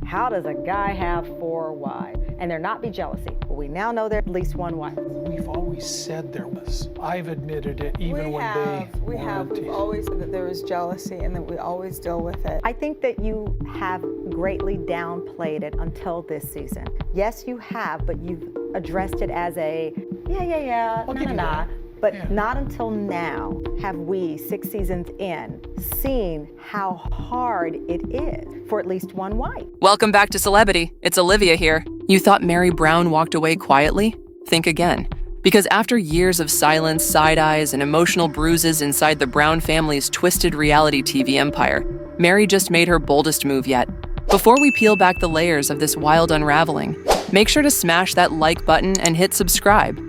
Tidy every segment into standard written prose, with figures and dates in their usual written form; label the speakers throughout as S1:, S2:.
S1: how does a guy have 4 wives? And there not be jealousy. Well, we now know there's at least 1 wife.
S2: We've always said there was. I've admitted it even when they
S3: We've always said that there was jealousy and that we always deal with it.
S1: I think that you have greatly downplayed it until this season. Yes, you have, but you've addressed it as a, nah. But not until now have we, 6 seasons in, seen how hard it is for at least 1 wife.
S4: Welcome back to Celebity. It's Olivia here. You thought Meri Brown walked away quietly? Think again. Because after years of silence, side eyes, and emotional bruises inside the Brown family's twisted reality TV empire, Meri just made her boldest move yet. Before we peel back the layers of this wild unraveling, make sure to smash that like button and hit subscribe.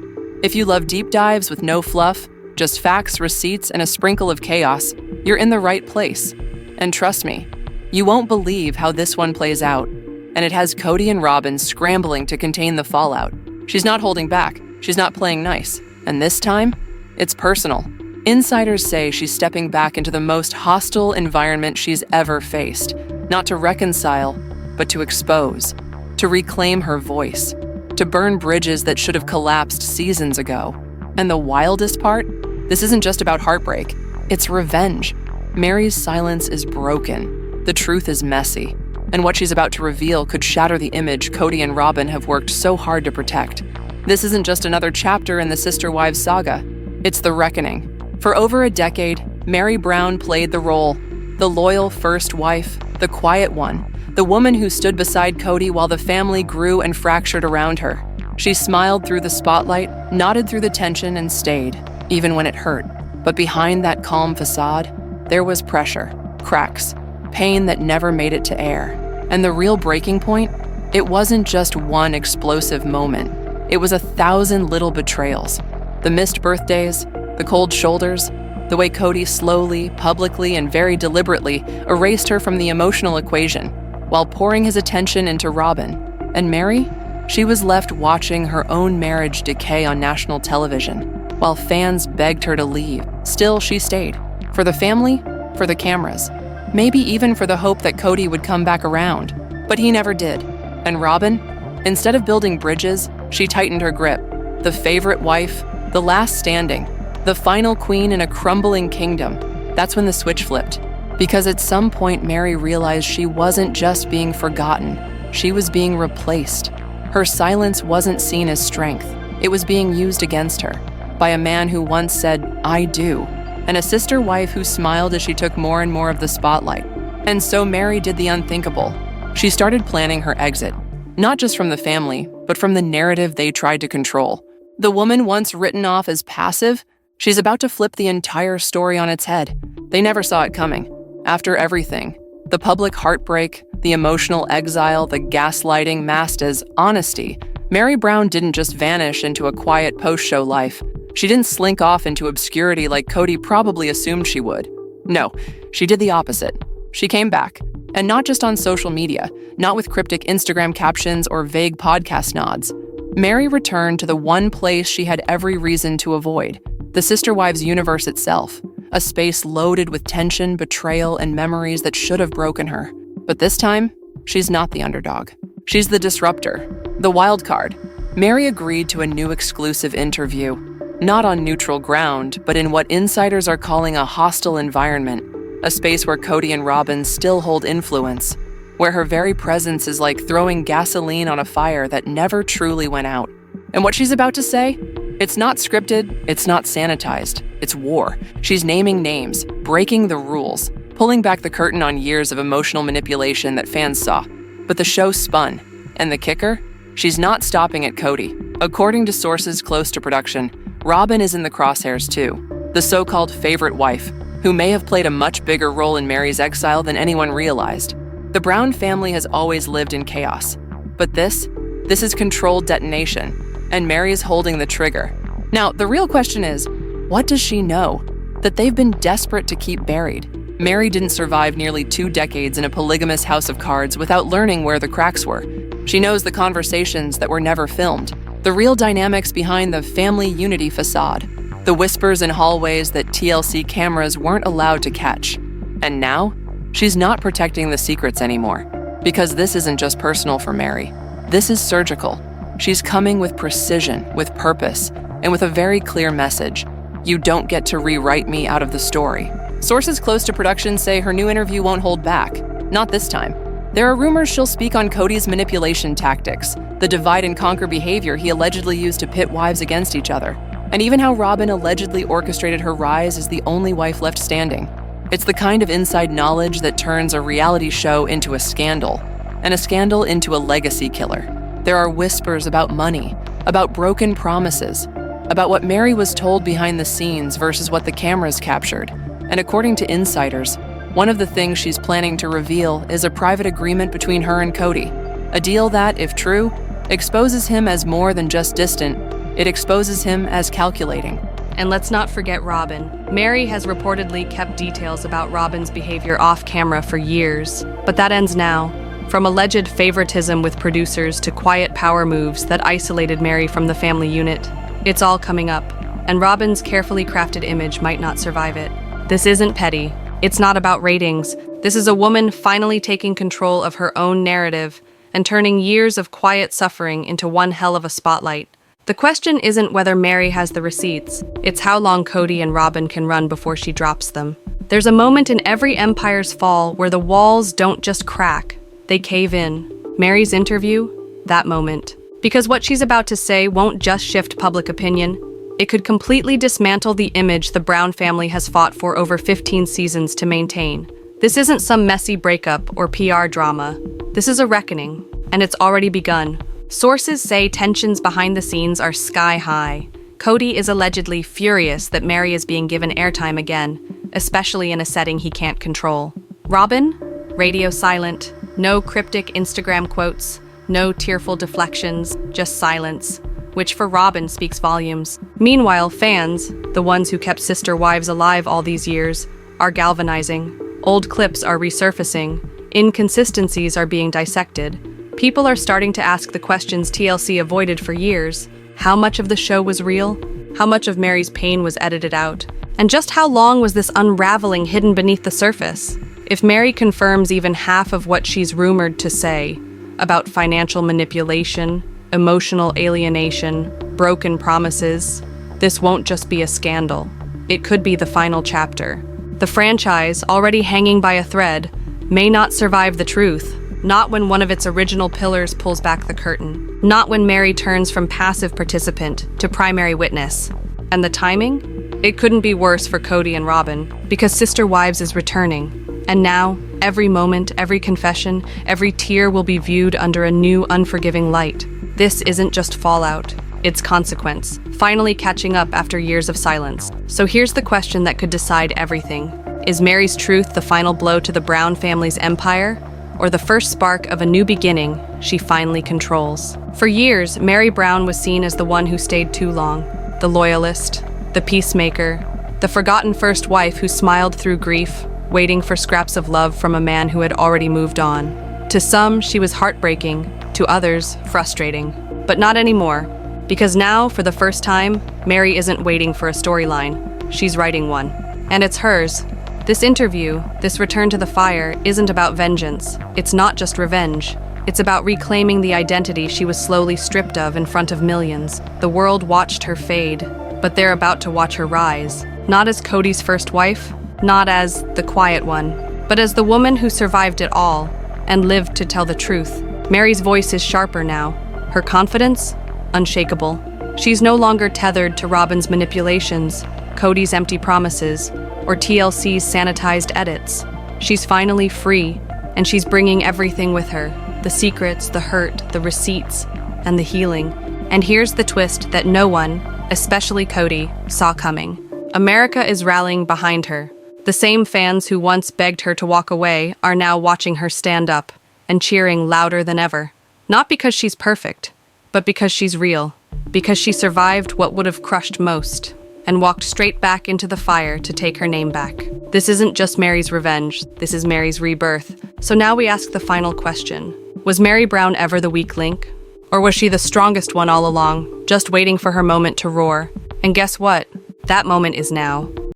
S4: If you love deep dives with no fluff, just facts, receipts, and a sprinkle of chaos, you're in the right place. And trust me, you won't believe how this one plays out. And it has Kody and Robyn scrambling to contain the fallout. She's not holding back. She's not playing nice. And this time, it's personal. Insiders say she's stepping back into the most hostile environment she's ever faced, not to reconcile, but to expose, to reclaim her voice, to burn bridges that should have collapsed seasons ago. And the wildest part? This isn't just about heartbreak. It's revenge. Meri's silence is broken. The truth is messy. And what she's about to reveal could shatter the image Kody and Robyn have worked so hard to protect. This isn't just another chapter in the Sister Wives saga. It's the reckoning. For over a decade, Meri Brown played the role, the loyal first wife, the quiet one, the woman who stood beside Kody while the family grew and fractured around her. She smiled through the spotlight, nodded through the tension, and stayed, even when it hurt. But behind that calm facade, there was pressure, cracks, pain that never made it to air. And the real breaking point? It wasn't just one explosive moment. It was 1,000 little betrayals. The missed birthdays, the cold shoulders, the way Kody slowly, publicly, and very deliberately erased her from the emotional equation, while pouring his attention into Robyn. And Meri? She was left watching her own marriage decay on national television, while fans begged her to leave. Still, she stayed. For the family, for the cameras, maybe even for the hope that Kody would come back around. But he never did. And Robyn? Instead of building bridges, she tightened her grip. The favorite wife, the last standing, the final queen in a crumbling kingdom. That's when the switch flipped. Because at some point, Meri realized she wasn't just being forgotten, she was being replaced. Her silence wasn't seen as strength. It was being used against her by a man who once said, "I do," and a sister wife who smiled as she took more and more of the spotlight. And so Meri did the unthinkable. She started planning her exit, not just from the family, but from the narrative they tried to control. The woman once written off as passive, she's about to flip the entire story on its head. They never saw it coming. After everything, the public heartbreak, the emotional exile, the gaslighting masked as honesty, Meri Brown didn't just vanish into a quiet post-show life. She didn't slink off into obscurity like Kody probably assumed she would. No, she did the opposite. She came back, and not just on social media, not with cryptic Instagram captions or vague podcast nods. Meri returned to the one place she had every reason to avoid, the Sister Wives universe itself, a space loaded with tension, betrayal, and memories that should have broken her. But this time, she's not the underdog. She's the disruptor, the wild card. Meri agreed to a new exclusive interview, not on neutral ground, but in what insiders are calling a hostile environment, a space where Kody and Robyn still hold influence, where her very presence is like throwing gasoline on a fire that never truly went out. And what she's about to say? It's not scripted, it's not sanitized, it's war. She's naming names, breaking the rules, pulling back the curtain on years of emotional manipulation that fans saw. But the show spun. And the kicker? She's not stopping at Kody. According to sources close to production, Robyn is in the crosshairs too, the so-called favorite wife, who may have played a much bigger role in Meri's exile than anyone realized. The Brown family has always lived in chaos. But this is controlled detonation, and Meri is holding the trigger. Now, the real question is, what does she know that they've been desperate to keep buried? Meri didn't survive nearly 2 decades in a polygamous house of cards without learning where the cracks were. She knows the conversations that were never filmed, the real dynamics behind the family unity facade, the whispers in hallways that TLC cameras weren't allowed to catch. And now, she's not protecting the secrets anymore. Because this isn't just personal for Meri. This is surgical. She's coming with precision, with purpose, and with a very clear message. You don't get to rewrite me out of the story. Sources close to production say her new interview won't hold back. Not this time. There are rumors she'll speak on Kody's manipulation tactics, the divide and conquer behavior he allegedly used to pit wives against each other, and even how Robyn allegedly orchestrated her rise as the only wife left standing. It's the kind of inside knowledge that turns a reality show into a scandal, and a scandal into a legacy killer. There are whispers about money, about broken promises, about what Meri was told behind the scenes versus what the cameras captured. And according to insiders, one of the things she's planning to reveal is a private agreement between her and Kody. A deal that, if true, exposes him as more than just distant. It exposes him as calculating.
S5: And let's not forget Robyn. Meri has reportedly kept details about Robyn's behavior off camera for years, but that ends now. From alleged favoritism with producers to quiet power moves that isolated Meri from the family unit, it's all coming up, and Robyn's carefully crafted image might not survive it. This isn't petty. It's not about ratings. This is a woman finally taking control of her own narrative and turning years of quiet suffering into one hell of a spotlight. The question isn't whether Meri has the receipts, it's how long Kody and Robyn can run before she drops them. There's a moment in every empire's fall where the walls don't just crack, they cave in. Meri's interview? That moment. Because what she's about to say won't just shift public opinion, it could completely dismantle the image the Brown family has fought for over 15 seasons to maintain. This isn't some messy breakup or PR drama. This is a reckoning, and it's already begun. Sources say tensions behind the scenes are sky high. Kody is allegedly furious that Meri is being given airtime again, especially in a setting he can't control. Robyn? Radio silent. No cryptic Instagram quotes. No tearful deflections. Just silence, which for Robyn speaks volumes. Meanwhile, fans, the ones who kept sister wives alive all these years, are galvanizing. Old clips are resurfacing. Inconsistencies are being dissected. People are starting to ask the questions TLC avoided for years. How much of the show was real? How much of Meri's pain was edited out? And just how long was this unraveling hidden beneath the surface? If Meri confirms even half of what she's rumored to say about financial manipulation, emotional alienation, broken promises, this won't just be a scandal. It could be the final chapter. The franchise, already hanging by a thread, may not survive the truth. Not when one of its original pillars pulls back the curtain. Not when Meri turns from passive participant to primary witness. And the timing? It couldn't be worse for Kody and Robyn, because Sister Wives is returning. And now, every moment, every confession, every tear will be viewed under a new, unforgiving light. This isn't just fallout, it's consequence, finally catching up after years of silence. So here's the question that could decide everything. Is Meri's truth the final blow to the Brown family's empire? Or the first spark of a new beginning she finally controls? For years, Meri Brown was seen as the one who stayed too long, the loyalist, the peacemaker, the forgotten first wife who smiled through grief, waiting for scraps of love from a man who had already moved on. To some, she was heartbreaking, to others, frustrating. But not anymore, because now, for the first time, Meri isn't waiting for a storyline, she's writing one. And it's hers. This interview, this return to the fire, isn't about vengeance. It's not just revenge. It's about reclaiming the identity she was slowly stripped of in front of millions. The world watched her fade, but they're about to watch her rise. Not as Kody's first wife, not as the quiet one, but as the woman who survived it all and lived to tell the truth. Meri's voice is sharper now. Her confidence? Unshakable. She's no longer tethered to Robyn's manipulations, Kody's empty promises, or TLC's sanitized edits. She's finally free, and she's bringing everything with her. The secrets, the hurt, the receipts, and the healing. And here's the twist that no one, especially Kody, saw coming. America is rallying behind her. The same fans who once begged her to walk away are now watching her stand up and cheering louder than ever. Not because she's perfect, but because she's real. Because she survived what would have crushed most and walked straight back into the fire to take her name back. This isn't just Meri's revenge, this is Meri's rebirth. So now we ask the final question. Was Meri Brown ever the weak link? Or was she the strongest one all along, just waiting for her moment to roar? And guess what? That moment is now.